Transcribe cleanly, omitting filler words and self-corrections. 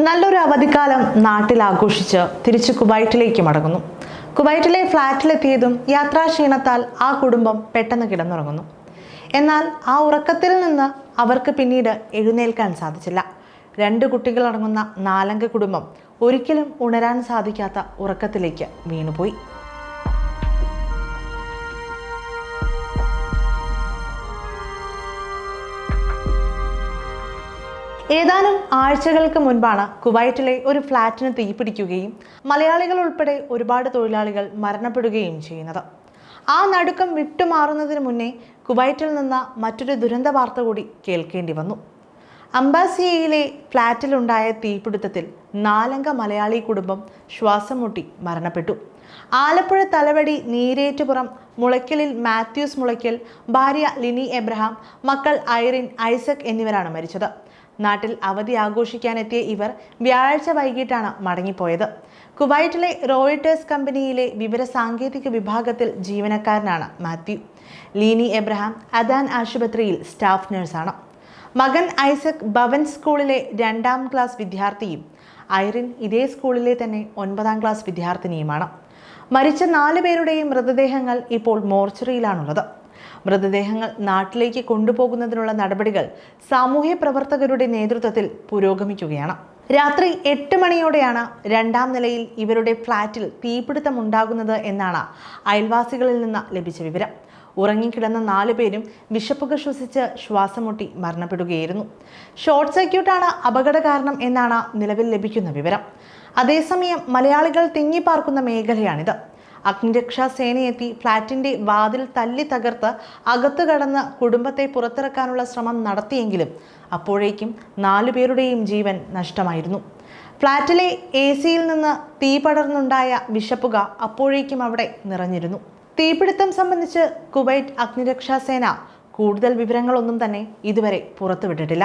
നല്ലൊരു അവധിക്കാലം നാട്ടിൽ ആഘോഷിച്ച് തിരിച്ച് കുവൈറ്റിലേക്ക് മടങ്ങുന്നു. കുവൈറ്റിലെ ഫ്ലാറ്റിലെത്തിയതും യാത്രാക്ഷീണത്താൽ ആ കുടുംബം പെട്ടെന്ന് കിടന്നുറങ്ങുന്നു. എന്നാൽ ആ ഉറക്കത്തിൽ നിന്ന് അവർക്ക് പിന്നീട് എഴുന്നേൽക്കാൻ സാധിച്ചില്ല. 2 കുട്ടികളടങ്ങുന്ന 4-അംഗ കുടുംബം ഒരിക്കലും ഉണരാൻ സാധിക്കാത്ത ഉറക്കത്തിലേക്ക് വീണുപോയി. ഏതാനും ആഴ്ചകൾക്ക് മുൻപാണ് കുവൈറ്റിലെ ഒരു ഫ്ലാറ്റിന് തീപിടിക്കുകയും മലയാളികൾ ഉൾപ്പെടെ ഒരുപാട് തൊഴിലാളികൾ മരണപ്പെടുകയും ചെയ്യുന്നത്. ആ നടുക്കം വിട്ടുമാറുന്നതിന് മുന്നേ കുവൈറ്റിൽ നിന്ന് മറ്റൊരു ദുരന്ത വാർത്ത കൂടി കേൾക്കേണ്ടി വന്നു. അംബാസിയയിലെ ഫ്ലാറ്റിലുണ്ടായ തീപിടുത്തത്തിൽ 4-അംഗ മലയാളി കുടുംബം ശ്വാസം മുട്ടി മരണപ്പെട്ടു. ആലപ്പുഴ തലവടി നീരേറ്റുപുറം മുളയ്ക്കലിൽ മാത്യൂസ് മുളയ്ക്കൽ, ഭാര്യ ലിനി എബ്രഹാം, മക്കൾ ഐറിൻ, ഐസക് എന്നിവരാണ് മരിച്ചത്. നാട്ടിൽ അവധി ആഘോഷിക്കാനെത്തിയ ഇവർ വ്യാഴാഴ്ച വൈകിട്ടാണ് മടങ്ങിപ്പോയത്. കുവൈറ്റിലെ റോയിട്ടേഴ്സ് കമ്പനിയിലെ വിവര സാങ്കേതിക വിഭാഗത്തിൽ ജീവനക്കാരനാണ് മാത്യു. ലീനി എബ്രഹാം അദാൻ ആശുപത്രിയിൽ സ്റ്റാഫ് നഴ്സാണ്. മകൻ ഐസക് ഭവൻ സ്കൂളിലെ 2-ാം ക്ലാസ് വിദ്യാർത്ഥിയും ഐറിൻ ഇതേ സ്കൂളിലെ തന്നെ 9-ാം ക്ലാസ് വിദ്യാർത്ഥിനിയുമാണ്. മരിച്ച 4 പേരുടെയും മൃതദേഹങ്ങൾ ഇപ്പോൾ മോർച്ചറിയിലാണുള്ളത്. മൃതദേഹങ്ങൾ നാട്ടിലേക്ക് കൊണ്ടുപോകുന്നതിനുള്ള നടപടികൾ സാമൂഹ്യ പ്രവർത്തകരുടെ നേതൃത്വത്തിൽ പുരോഗമിക്കുകയാണ്. രാത്രി 8 മണിയോടെയാണ് 2-ാം നിലയിൽ ഇവരുടെ ഫ്ളാറ്റിൽ തീപിടുത്തമുണ്ടാകുന്നത് എന്നാണ് അയൽവാസികളിൽ നിന്ന് ലഭിച്ച വിവരം. ഉറങ്ങിക്കിടന്ന 4 പേരും വിഷപ്പുക ശ്വസിച്ച് ശ്വാസം മുട്ടി മരണപ്പെടുകയായിരുന്നു. ഷോർട്ട് സർക്യൂട്ടാണ് അപകട കാരണം എന്നാണ് നിലവിൽ ലഭിക്കുന്ന വിവരം. അതേസമയം മലയാളികൾ തിങ്ങിപ്പാർക്കുന്ന മേഖലയാണിത്. അഗ്നിരക്ഷാ സേനയെത്തി ഫ്ളാറ്റിന്റെ വാതിൽ തല്ലി തകർത്ത് അകത്തു കടന്ന് കുടുംബത്തെ പുറത്തിറക്കാനുള്ള ശ്രമം നടത്തിയെങ്കിലും അപ്പോഴേക്കും 4 പേരുടെയും ജീവൻ നഷ്ടമായിരുന്നു. ഫ്ളാറ്റിലെ AC-യിൽ നിന്ന് തീ പടർന്നുണ്ടായ വിഷപ്പുക അപ്പോഴേക്കും അവിടെ നിറഞ്ഞിരുന്നു. തീപിടുത്തം സംബന്ധിച്ച് കുവൈറ്റ് അഗ്നിരക്ഷാ സേന കൂടുതൽ വിവരങ്ങളൊന്നും തന്നെ ഇതുവരെ പുറത്തുവിട്ടിട്ടില്ല.